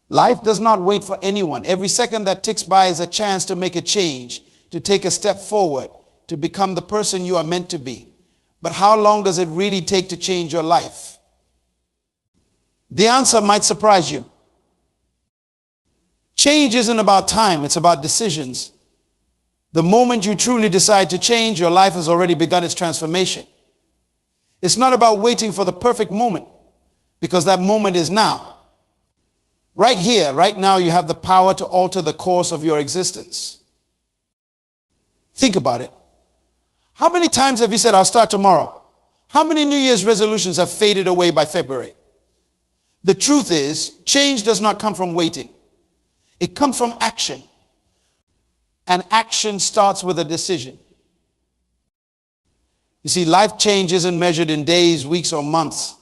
Life does not wait for anyone. Every second that ticks by is a chance to make a change, to take a step forward, to become the person you are meant to be. But how long does it really take to change your life? The answer might surprise you. Change isn't about time, it's about decisions. The moment you truly decide to change, your life has already begun its transformation. It's not about waiting for the perfect moment, because that moment is now. Right here, right now, you have the power to alter the course of your existence. Think about it. How many times have you said, I'll start tomorrow? How many New Year's resolutions have faded away by February? The truth is, change does not come from waiting. It comes from action. And action starts with a decision. You see, life change isn't measured in days, weeks, or months.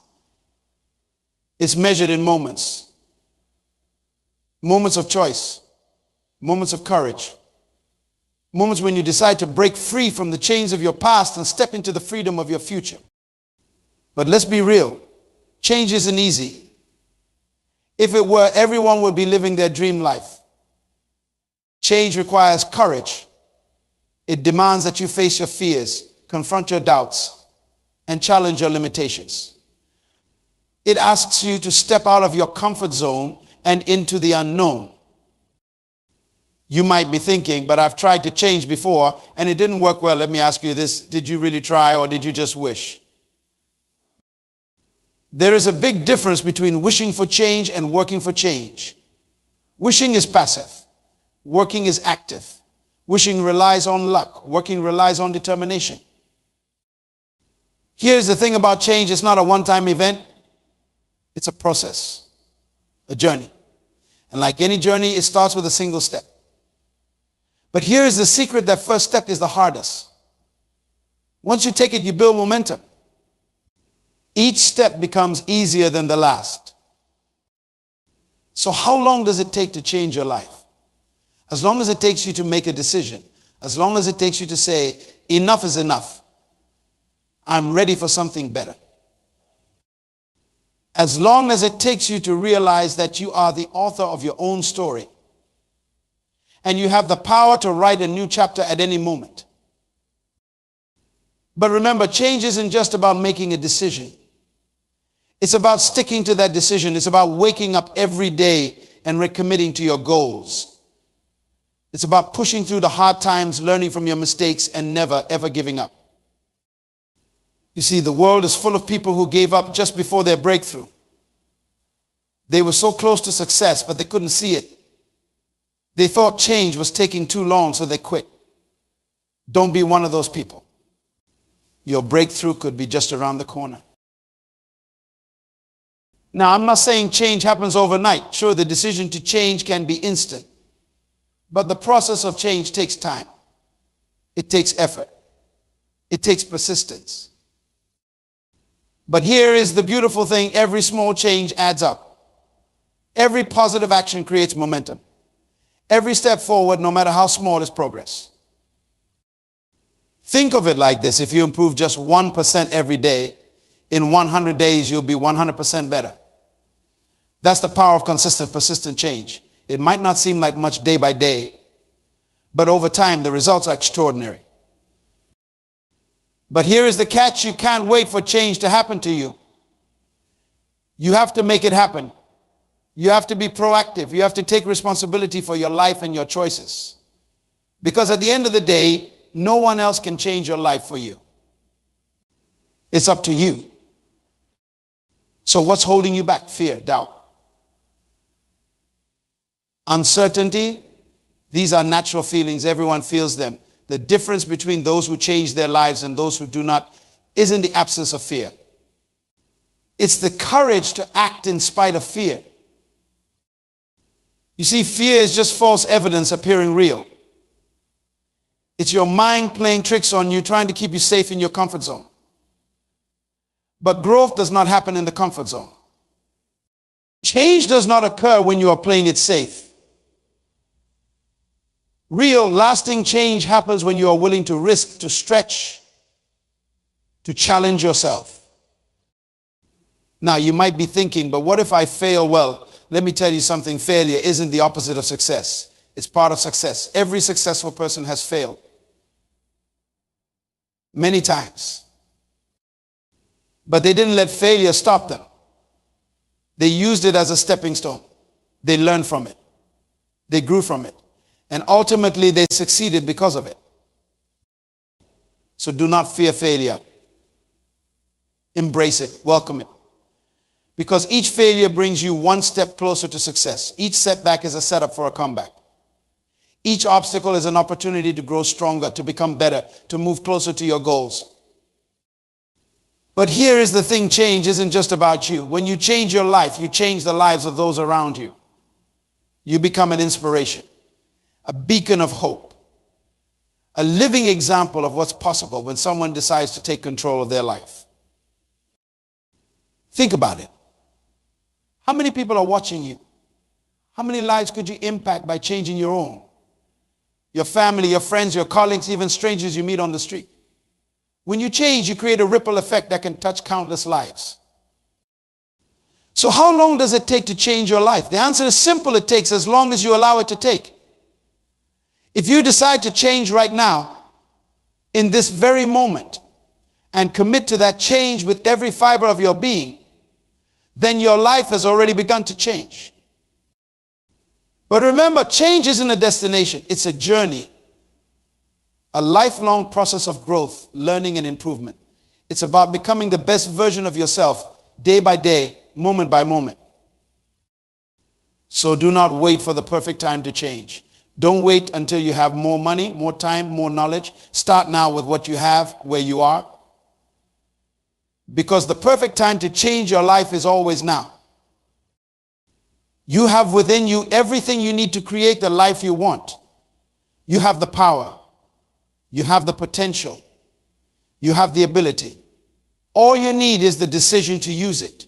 It's measured in moments. Moments of choice. Moments of courage. Moments when you decide to break free from the chains of your past and step into the freedom of your future. But let's be real. Change isn't easy. If it were, everyone would be living their dream life. Change requires courage. It demands that you face your fears, confront your doubts, and challenge your limitations. It asks you to step out of your comfort zone and into the unknown. You might be thinking, but I've tried to change before and it didn't work well. Let me ask you this. Did you really try, or did you just wish? There is a big difference between wishing for change and working for change. Wishing is passive. Working is active. Wishing relies on luck. Working relies on determination. Here's the thing about change. It's not a one-time event. It's a process, a journey. And like any journey, it starts with a single step. But here is the secret: that first step is the hardest. Once you take it, you build momentum. Each step becomes easier than the last. So how long does it take to change your life? As long as it takes you to make a decision. As long as it takes you to say, enough is enough. I'm ready for something better. As long as it takes you to realize that you are the author of your own story and you have the power to write a new chapter at any moment. But remember, change isn't just about making a decision. It's about sticking to that decision. It's about waking up every day and recommitting to your goals. It's about pushing through the hard times, learning from your mistakes, and never, ever giving up. You see, the world is full of people who gave up just before their breakthrough. They were so close to success, but they couldn't see it. They thought change was taking too long, so they quit. Don't be one of those people. Your breakthrough could be just around the corner. Now, I'm not saying change happens overnight. Sure, the decision to change can be instant. But the process of change takes time. It takes effort. It takes persistence. But here is the beautiful thing: every small change adds up. Every positive action creates momentum. Every step forward, no matter how small, is progress. Think of it like this: if you improve just 1% every day, in 100 days you'll be 100% better. That's the power of consistent, persistent change. It might not seem like much day by day, but over time the results are extraordinary. But here is the catch: you can't wait for change to happen to you. You have to make it happen. You have to be proactive. You have to take responsibility for your life and your choices. Because at the end of the day, no one else can change your life for you. It's up to you. So what's holding you back? Fear, doubt, uncertainty. These are natural feelings. Everyone feels them. The difference between those who change their lives and those who do not isn't the absence of fear. It's the courage to act in spite of fear. You see, fear is just false evidence appearing real. It's your mind playing tricks on you, trying to keep you safe in your comfort zone. But growth does not happen in the comfort zone. Change does not occur when you are playing it safe. Real, lasting change happens when you are willing to risk, to stretch, to challenge yourself. Now, you might be thinking, but what if I fail? Well, Let me tell you something. Failure isn't the opposite of success. It's part of success. Every successful person has failed many times. But they didn't let failure stop them. They used it as a stepping stone. They learned from it. They grew from it. And ultimately, they succeeded because of it. So do not fear failure. Embrace it. Welcome it. Because each failure brings you one step closer to success. Each setback is a setup for a comeback. Each obstacle is an opportunity to grow stronger, to become better, to move closer to your goals. But here is the thing, change isn't just about you. When you change your life, you change the lives of those around you. You become an inspiration, a beacon of hope, a living example of what's possible when someone decides to take control of their life. Think about it. How many people are watching you? How many lives could you impact by changing your own? Your family, your friends, your colleagues, even strangers you meet on the street. When you change, you create a ripple effect that can touch countless lives. So how long does it take to change your life? The answer is simple. It takes as long as you allow it to take. If you decide to change right now, in this very moment, and commit to that change with every fiber of your being, then your life has already begun to change. But remember, change isn't a destination. It's a journey. A lifelong process of growth, learning, and improvement. It's about becoming the best version of yourself, day by day, moment by moment. So do not wait for the perfect time to change. Don't wait until you have more money, more time, more knowledge. Start now with what you have, where you are. Because the perfect time to change your life is always now. You have within you everything you need to create the life you want. You have the power. You have the potential. You have the ability. All you need is the decision to use it.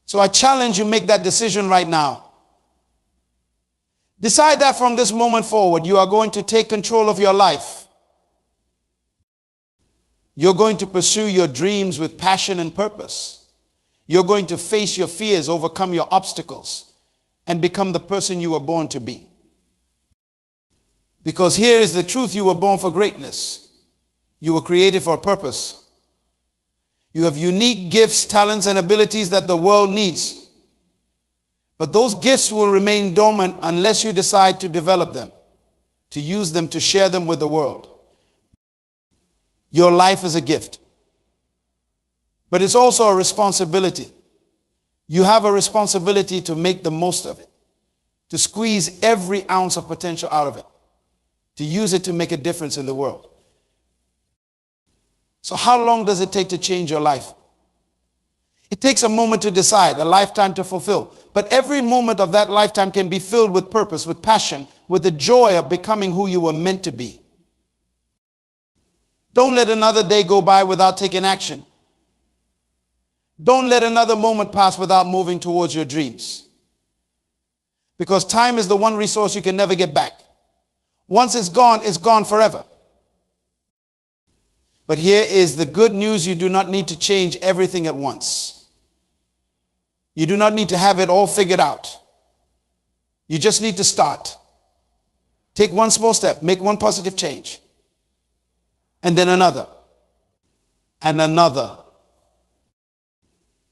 So I challenge you, make that decision right now. Decide that from this moment forward, you are going to take control of your life. You're going to pursue your dreams with passion and purpose. You're going to face your fears, overcome your obstacles, and become the person you were born to be. Because here is the truth: you were born for greatness. You were created for a purpose. You have unique gifts, talents, and abilities that the world needs. But those gifts will remain dormant unless you decide to develop them, to use them, to share them with the world. Your life is a gift. But it's also a responsibility. You have a responsibility to make the most of it, to squeeze every ounce of potential out of it, to use it to make a difference in the world. So how long does it take to change your life? It takes a moment to decide, a lifetime to fulfill. But every moment of that lifetime can be filled with purpose, with passion, with the joy of becoming who you were meant to be. Don't let another day go by without taking action. Don't let another moment pass without moving towards your dreams. Because time is the one resource you can never get back. Once it's gone forever. But here is the good news: you do not need to change everything at once. You do not need to have it all figured out. You just need to start. Take one small step, make one positive change. And then another. And another.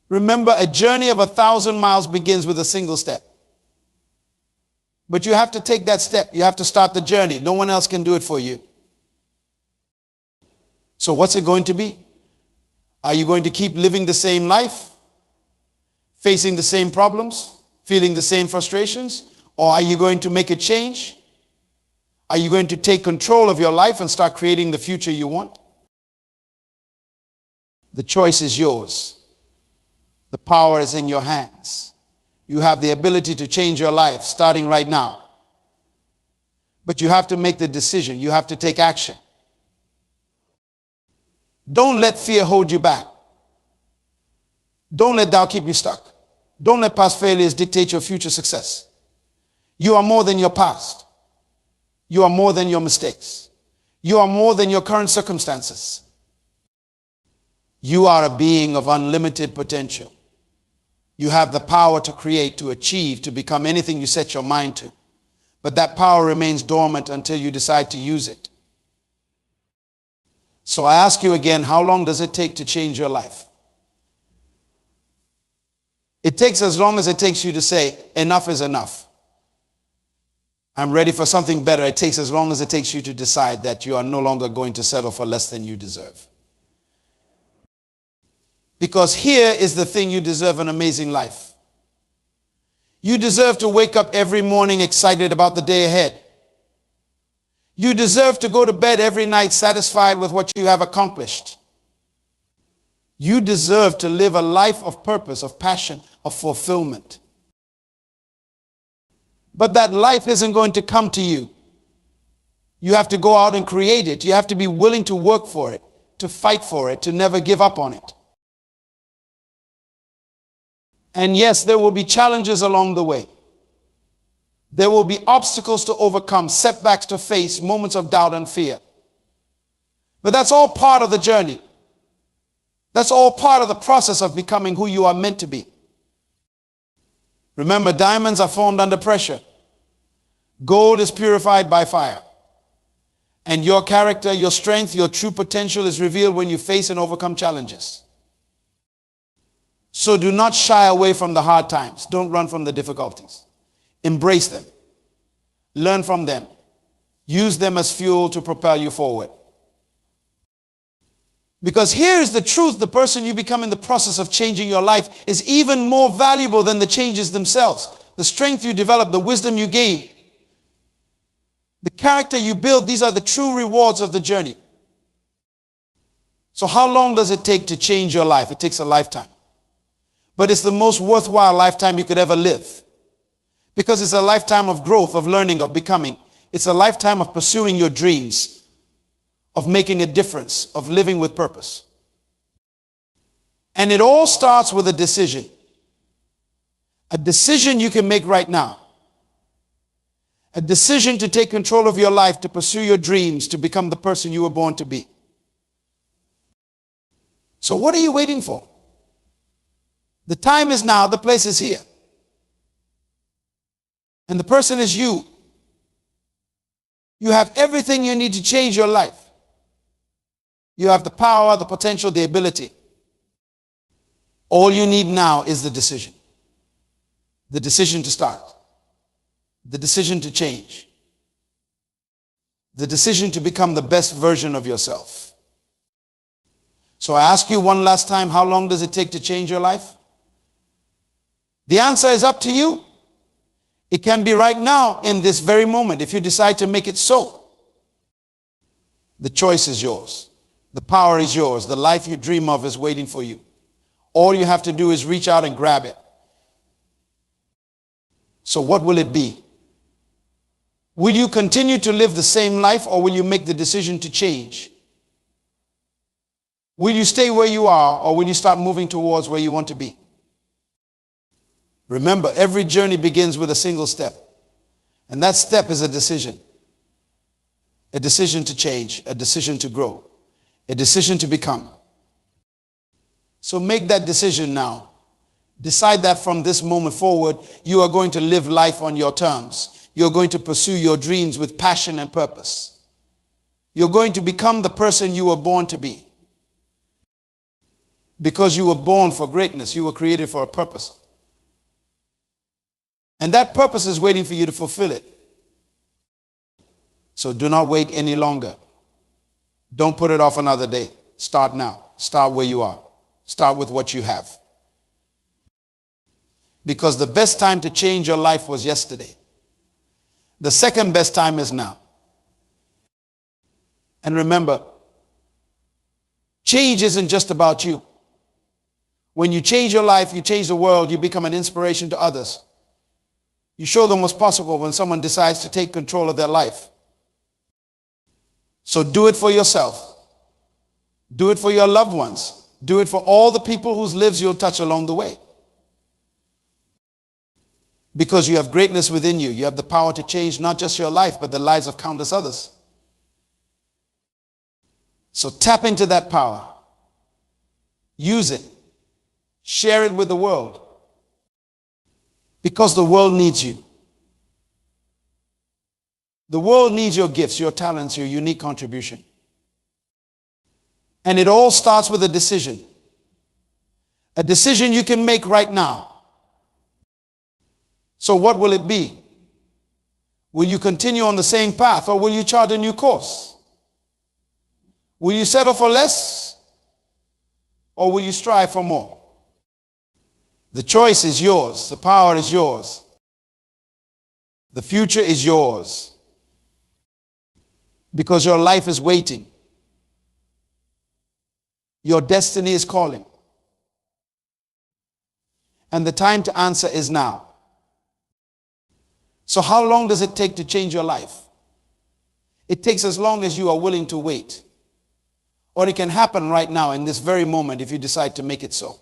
Remember, a journey of 1,000 miles begins with a single step. But you have to take that step. You have to start the journey. No one else can do it for you. So what's it going to be? Are you going to keep living the same life? Facing the same problems? Feeling the same frustrations? Or are you going to make a change? Are you going to take control of your life and start creating the future you want? The choice is yours. The power is in your hands. You have the ability to change your life starting right now. But you have to make the decision. You have to take action. Don't let fear hold you back. Don't let doubt keep you stuck. Don't let past failures dictate your future success. You are more than your past. You are more than your mistakes. You are more than your current circumstances. You are a being of unlimited potential. You have the power to create, to achieve, to become anything you set your mind to. But that power remains dormant until you decide to use it. So I ask you again, how long does it take to change your life? It takes as long as it takes you to say, enough is enough. I'm ready for something better. It takes as long as it takes you to decide that you are no longer going to settle for less than you deserve. Because here is the thing: you deserve an amazing life. You deserve to wake up every morning excited about the day ahead. You deserve to go to bed every night satisfied with what you have accomplished. You deserve to live a life of purpose, of passion, of fulfillment. But that life isn't going to come to you. You have to go out and create it. You have to be willing to work for it, to fight for it, to never give up on it. And yes, there will be challenges along the way. There will be obstacles to overcome, setbacks to face, moments of doubt and fear. But that's all part of the journey. That's all part of the process of becoming who you are meant to be. Remember, diamonds are formed under pressure. Gold is purified by fire. And your character, your strength, your true potential is revealed when you face and overcome challenges. So do not shy away from the hard times. Don't run from the difficulties. Embrace them. Learn from them. Use them as fuel to propel you forward. Because here is the truth: the person you become in the process of changing your life is even more valuable than the changes themselves. The strength you develop, the wisdom you gain, the character you build, these are the true rewards of the journey. So how long does it take to change your life? It takes a lifetime. But it's the most worthwhile lifetime you could ever live. Because it's a lifetime of growth, of learning, of becoming. It's a lifetime of pursuing your dreams, of making a difference, of living with purpose. And it all starts with a decision. A decision you can make right now. A decision to take control of your life, to pursue your dreams, to become the person you were born to be. So what are you waiting for? The time is now, the place is here. And the person is you. You have everything you need to change your life. You have the power, the potential, the ability. All you need now is the decision. The decision to start. The decision to change. The decision to become the best version of yourself. So I ask you one last time, how long does it take to change your life? The answer is up to you. It can be right now, in this very moment, if you decide to make it so. The choice is yours. The power is yours. The life you dream of is waiting for you. All you have to do is reach out and grab it. So what will it be? Will you continue to live the same life, or will you make the decision to change? Will you stay where you are, or will you start moving towards where you want to be? Remember, every journey begins with a single step. And that step is a decision. A decision to change, a decision to grow, a decision to become. So make that decision now. Decide that from this moment forward, you are going to live life on your terms. You're going to pursue your dreams with passion and purpose. You're going to become the person you were born to be. Because you were born for greatness. You were created for a purpose. And that purpose is waiting for you to fulfill it. So do not wait any longer. Don't put it off another day. Start now. Start where you are. Start with what you have. Because the best time to change your life was yesterday. The second best time is now. And remember, change isn't just about you. When you change your life, you change the world, you become an inspiration to others. You show them what's possible when someone decides to take control of their life. So do it for yourself. Do it for your loved ones. Do it for all the people whose lives you'll touch along the way. Because you have greatness within you. You have the power to change not just your life, but the lives of countless others. So tap into that power. Use it. Share it with the world. Because the world needs you. The world needs your gifts, your talents, your unique contribution. And it all starts with a decision. A decision you can make right now. So what will it be? Will you continue on the same path, or will you chart a new course? Will you settle for less, or will you strive for more? The choice is yours. The power is yours. The future is yours. Because your life is waiting. Your destiny is calling. And the time to answer is now. So how long does it take to change your life? It takes as long as you are willing to wait. Or it can happen right now in this very moment if you decide to make it so.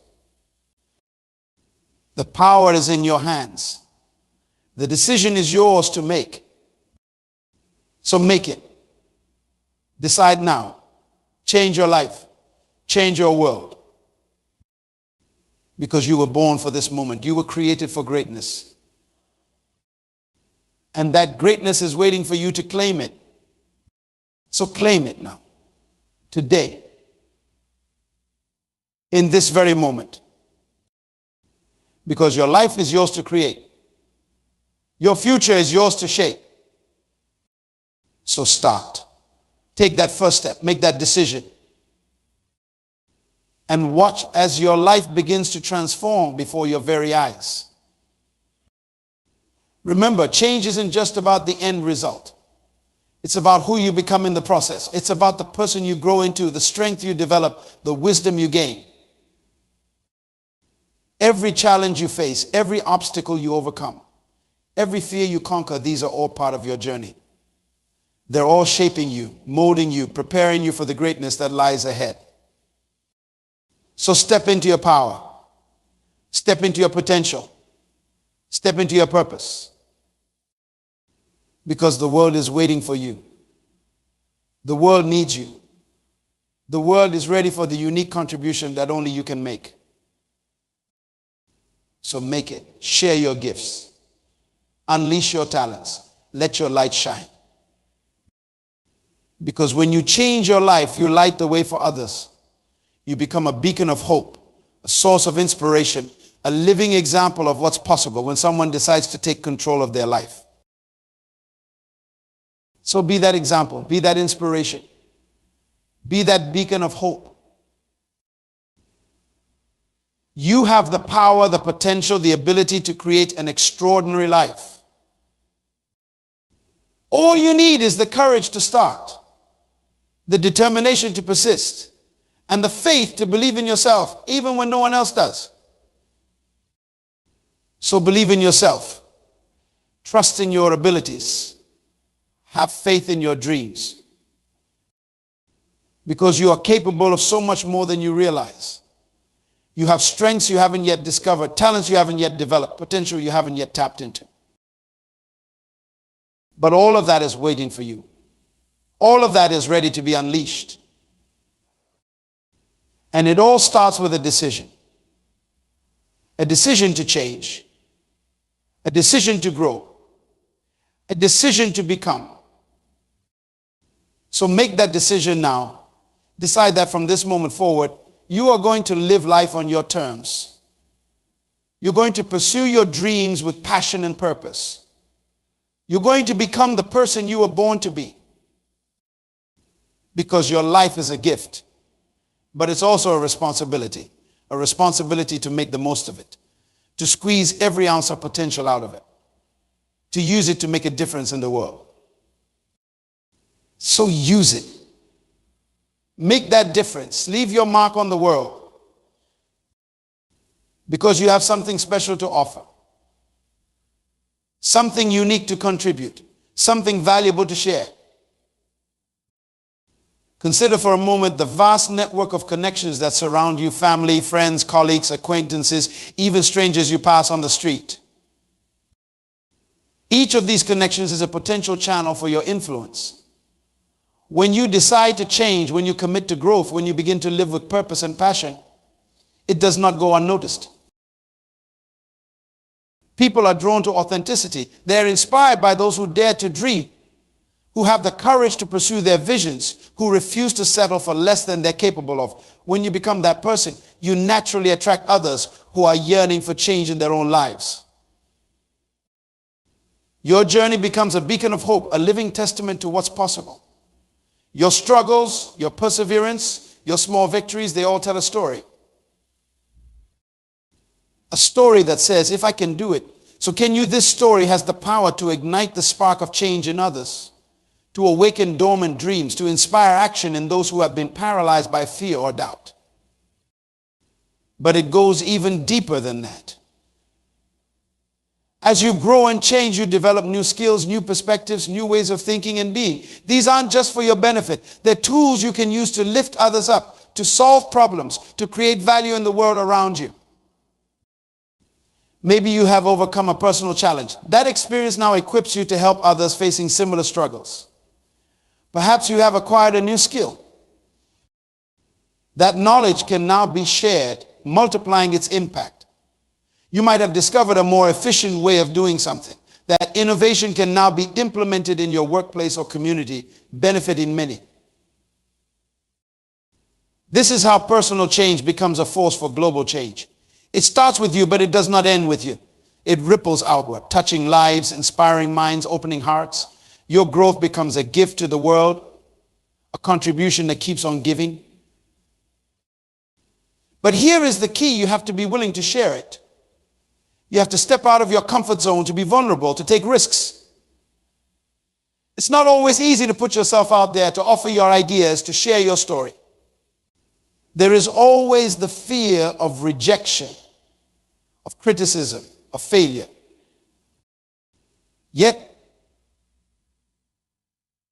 The power is in your hands. The decision is yours to make. So make it. Decide now. Change your life. Change your world. Because you were born for this moment. You were created for greatness. And that greatness is waiting for you to claim it. So claim it now. Today. In this very moment. Because your life is yours to create. Your future is yours to shape. So start. Take that first step. Make that decision. And watch as your life begins to transform before your very eyes. Remember, change isn't just about the end result. It's about who you become in the process. It's about the person you grow into, the strength you develop, the wisdom you gain. Every challenge you face, every obstacle you overcome, every fear you conquer, these are all part of your journey. They're all shaping you, molding you, preparing you for the greatness that lies ahead. So step into your power. Step into your potential. Step into your purpose. Because the world is waiting for you. The world needs you. The world is ready for the unique contribution that only you can make. So make it. Share your gifts. Unleash your talents. Let your light shine. Because when you change your life, you light the way for others. You become a beacon of hope, a source of inspiration, a living example of what's possible when someone decides to take control of their life. So be that example, be that inspiration, be that beacon of hope. You have the power, the potential, the ability to create an extraordinary life. All you need is the courage to start, the determination to persist, and the faith to believe in yourself, even when no one else does. So believe in yourself. Trust in your abilities. Have faith in your dreams. Because you are capable of so much more than you realize. You have strengths you haven't yet discovered, talents you haven't yet developed, potential you haven't yet tapped into. But all of that is waiting for you. All of that is ready to be unleashed. And it all starts with a decision. A decision to change. A decision to grow. A decision to become. So make that decision now. Decide that from this moment forward, you are going to live life on your terms. You're going to pursue your dreams with passion and purpose. You're going to become the person you were born to be. Because your life is a gift. But it's also a responsibility to make the most of it, to squeeze every ounce of potential out of it, to use it to make a difference in the world. So use it. Make that difference. Leave your mark on the world because you have something special to offer, something unique to contribute, something valuable to share. Consider for a moment the vast network of connections that surround you: family, friends, colleagues, acquaintances, even strangers you pass on the street. Each of these connections is a potential channel for your influence. When you decide to change, when you commit to growth, when you begin to live with purpose and passion, it does not go unnoticed. People are drawn to authenticity. They're inspired by those who dare to dream, who have the courage to pursue their visions, who refuse to settle for less than they're capable of. When you become that person, you naturally attract others who are yearning for change in their own lives. Your journey becomes a beacon of hope, a living testament to what's possible. Your struggles, your perseverance, your small victories, they all tell a story. A story that says, if I can do it, so can you? This story has the power to ignite the spark of change in others, to awaken dormant dreams, to inspire action in those who have been paralyzed by fear or doubt. But it goes even deeper than that. As you grow and change, you develop new skills, new perspectives, new ways of thinking and being. These aren't just for your benefit. They're tools you can use to lift others up, to solve problems, to create value in the world around you. Maybe you have overcome a personal challenge. That experience now equips you to help others facing similar struggles. Perhaps you have acquired a new skill. That knowledge can now be shared, multiplying its impact. You might have discovered a more efficient way of doing something. That innovation can now be implemented in your workplace or community, benefiting many. This is how personal change becomes a force for global change. It starts with you, but it does not end with you. It ripples outward, touching lives, inspiring minds, opening hearts. Your growth becomes a gift to the world, a contribution that keeps on giving. But here is the key: you have to be willing to share it. You have to step out of your comfort zone, to be vulnerable, to take risks. It's not always easy to put yourself out there, to offer your ideas, to share your story. There is always the fear of rejection, of criticism, of failure. Yet,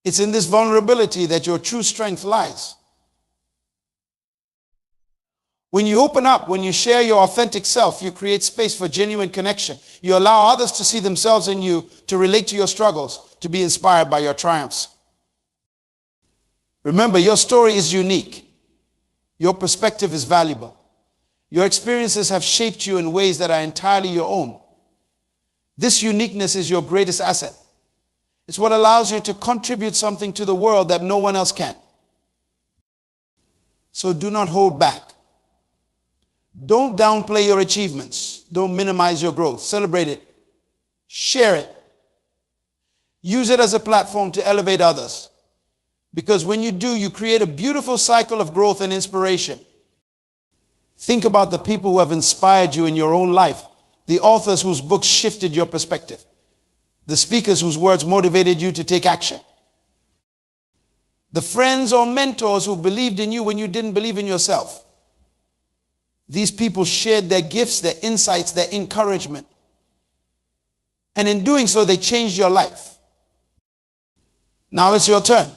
it's in this vulnerability that your true strength lies. When you open up, when you share your authentic self, you create space for genuine connection. You allow others to see themselves in you, to relate to your struggles, to be inspired by your triumphs. Remember, your story is unique. Your perspective is valuable. Your experiences have shaped you in ways that are entirely your own. This uniqueness is your greatest asset. It's what allows you to contribute something to the world that no one else can. So do not hold back. Don't downplay your achievements. Don't minimize your growth. Celebrate it. Share it. Use it as a platform to elevate others. Because when you do, you create a beautiful cycle of growth and inspiration. Think about the people who have inspired you in your own life, the authors whose books shifted your perspective, the speakers whose words motivated you to take action, the friends or mentors who believed in you when you didn't believe in yourself. These people shared their gifts, their insights, their encouragement. And in doing so, they changed your life. Now it's your turn.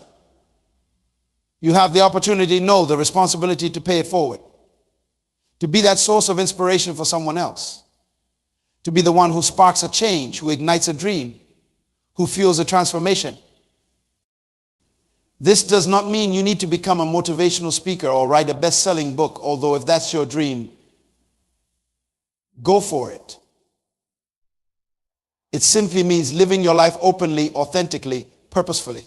You have the opportunity, no, the responsibility to pay it forward. To be that source of inspiration for someone else. To be the one who sparks a change, who ignites a dream, who fuels a transformation. This does not mean you need to become a motivational speaker or write a best-selling book, although if that's your dream, go for it. It simply means living your life openly, authentically, purposefully.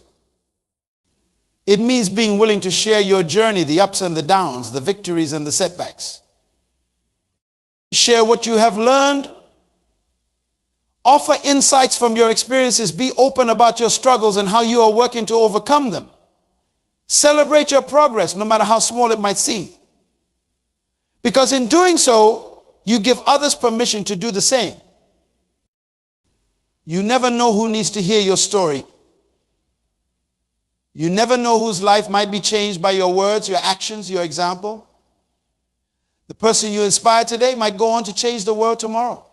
It means being willing to share your journey, the ups and the downs, the victories and the setbacks. Share what you have learned. Offer insights from your experiences. Be open about your struggles and how you are working to overcome them. Celebrate your progress, no matter how small it might seem. Because in doing so, you give others permission to do the same. You never know who needs to hear your story. You never know whose life might be changed by your words, your actions, your example. The person you inspire today might go on to change the world tomorrow.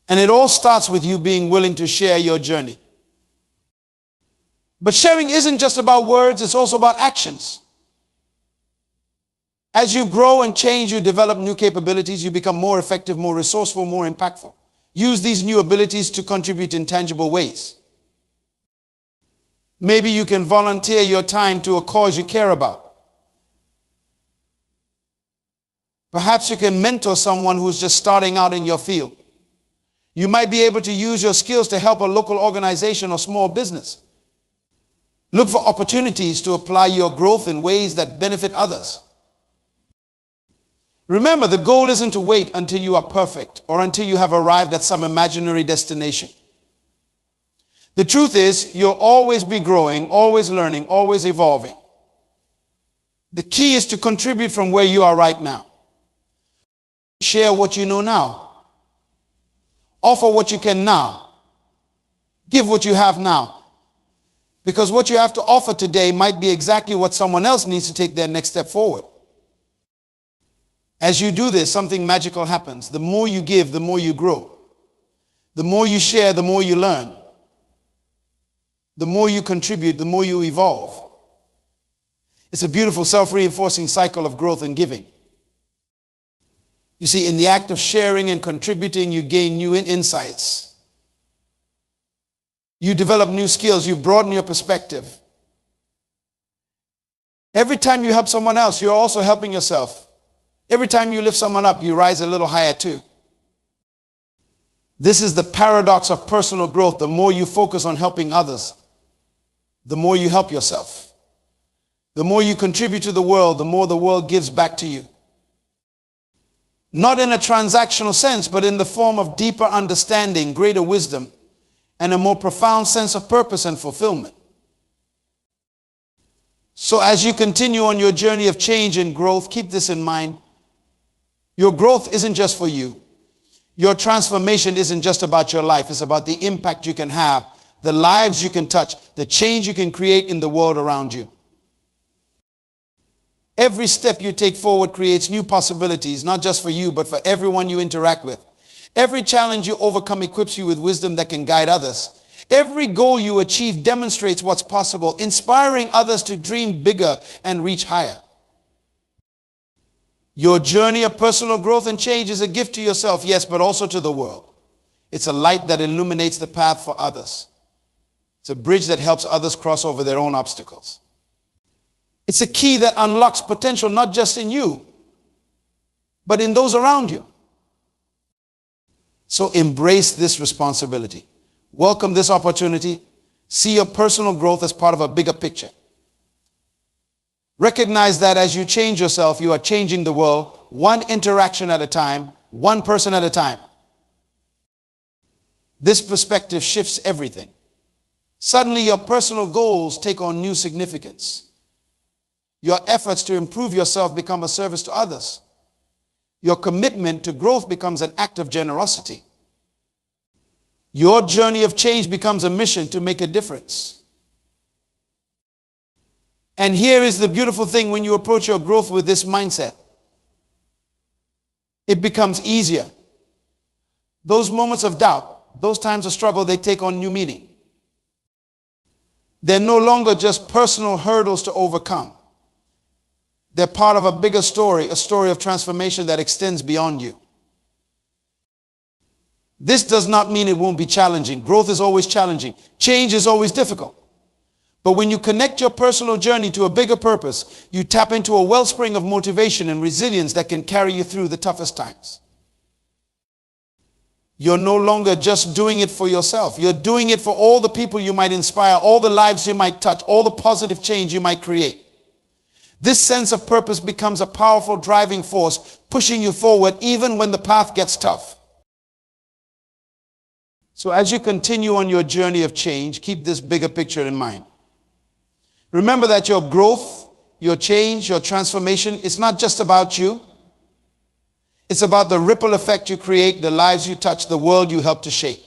And it all starts with you being willing to share your journey. But sharing isn't just about words, it's also about actions. As you grow and change, you develop new capabilities, you become more effective, more resourceful, more impactful. Use these new abilities to contribute in tangible ways. Maybe you can volunteer your time to a cause you care about. Perhaps you can mentor someone who's just starting out in your field. You might be able to use your skills to help a local organization or small business. Look for opportunities to apply your growth in ways that benefit others. Remember, the goal isn't to wait until you are perfect or until you have arrived at some imaginary destination. The truth is, you'll always be growing, always learning, always evolving. The key is to contribute from where you are right now. Share what you know now. Offer what you can now. Give what you have now. Because what you have to offer today might be exactly what someone else needs to take their next step forward. As you do this, something magical happens. The more you give, the more you grow. The more you share, the more you learn. The more you contribute, the more you evolve. It's a beautiful self-reinforcing cycle of growth and giving. You see, in the act of sharing and contributing, you gain new insights. You develop new skills. You broaden your perspective. Every time you help someone else, you're also helping yourself. Every time you lift someone up, you rise a little higher too. This is the paradox of personal growth. The more you focus on helping others, the more you help yourself. The more you contribute to the world, the more the world gives back to you. Not in a transactional sense, but in the form of deeper understanding, greater wisdom, and a more profound sense of purpose and fulfillment. So as you continue on your journey of change and growth, keep this in mind. Your growth isn't just for you. Your transformation isn't just about your life. It's about the impact you can have, the lives you can touch, the change you can create in the world around you. Every step you take forward creates new possibilities, not just for you, but for everyone you interact with. Every challenge you overcome equips you with wisdom that can guide others. Every goal you achieve demonstrates what's possible, inspiring others to dream bigger and reach higher. Your journey of personal growth and change is a gift to yourself, yes, but also to the world. It's a light that illuminates the path for others. It's a bridge that helps others cross over their own obstacles. It's a key that unlocks potential not just in you, but in those around you. So embrace this responsibility. Welcome this opportunity. See your personal growth as part of a bigger picture. Recognize that as you change yourself, you are changing the world, one interaction at a time, one person at a time. This perspective shifts everything. Suddenly, your personal goals take on new significance. Your efforts to improve yourself become a service to others. Your commitment to growth becomes an act of generosity. Your journey of change becomes a mission to make a difference. And here is the beautiful thing when you approach your growth with this mindset. It becomes easier. Those moments of doubt, those times of struggle, they take on new meaning. They're no longer just personal hurdles to overcome. They're part of a bigger story, a story of transformation that extends beyond you. This does not mean it won't be challenging. Growth is always challenging. Change is always difficult. But when you connect your personal journey to a bigger purpose, you tap into a wellspring of motivation and resilience that can carry you through the toughest times. You're no longer just doing it for yourself. You're doing it for all the people you might inspire, all the lives you might touch, all the positive change you might create. This sense of purpose becomes a powerful driving force, pushing you forward even when the path gets tough. So as you continue on your journey of change, keep this bigger picture in mind. Remember that your growth, your change, your transformation, it's not just about you. It's about the ripple effect you create, the lives you touch, the world you help to shape.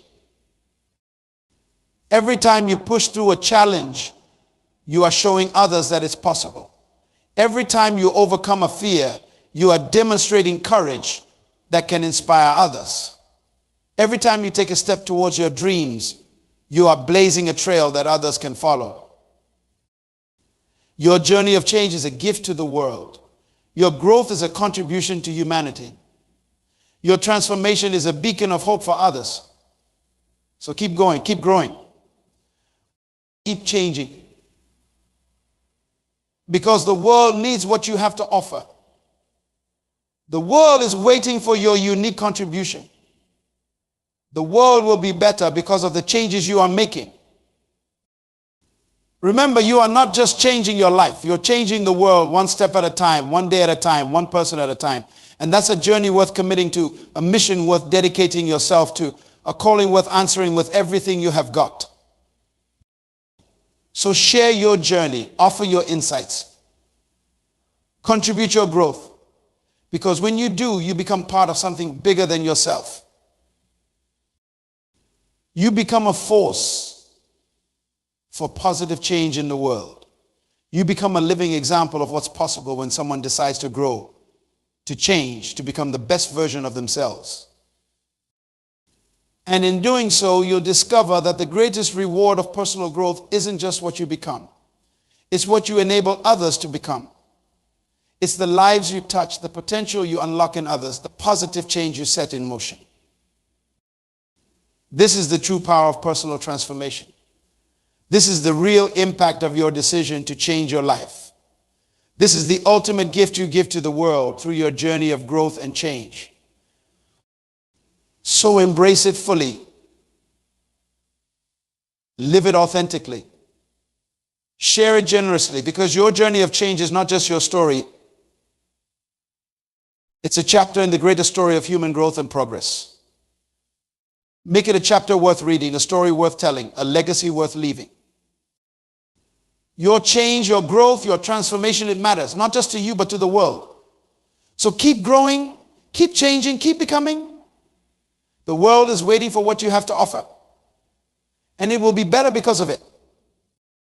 Every time you push through a challenge, you are showing others that it's possible. Every time you overcome a fear, you are demonstrating courage that can inspire others. Every time you take a step towards your dreams, you are blazing a trail that others can follow. Your journey of change is a gift to the world. Your growth is a contribution to humanity. Your transformation is a beacon of hope for others. So keep going, keep growing, keep changing. Because the world needs what you have to offer. The world is waiting for your unique contribution. The world will be better because of the changes you are making. Remember, you are not just changing your life. You're changing the world one step at a time, one day at a time, one person at a time. And that's a journey worth committing to, a mission worth dedicating yourself to, a calling worth answering with everything you have got. So share your journey, offer your insights, contribute your growth. Because when you do, you become part of something bigger than yourself. You become a force for positive change in the world. You become a living example of what's possible when someone decides to grow, to change, to become the best version of themselves. And in doing so, you'll discover that the greatest reward of personal growth isn't just what you become. It's what you enable others to become. It's the lives you touch, the potential you unlock in others, the positive change you set in motion. This is the true power of personal transformation. This is the real impact of your decision to change your life. This is the ultimate gift you give to the world through your journey of growth and change. So embrace it fully. Live it authentically. Share it generously, because your journey of change is not just your story. It's a chapter in the greater story of human growth and progress. Make it a chapter worth reading, a story worth telling, a legacy worth leaving. Your change, your growth, your transformation, it matters, not just to you, but to the world. So keep growing, keep changing, keep becoming. The world is waiting for what you have to offer. And it will be better because of it.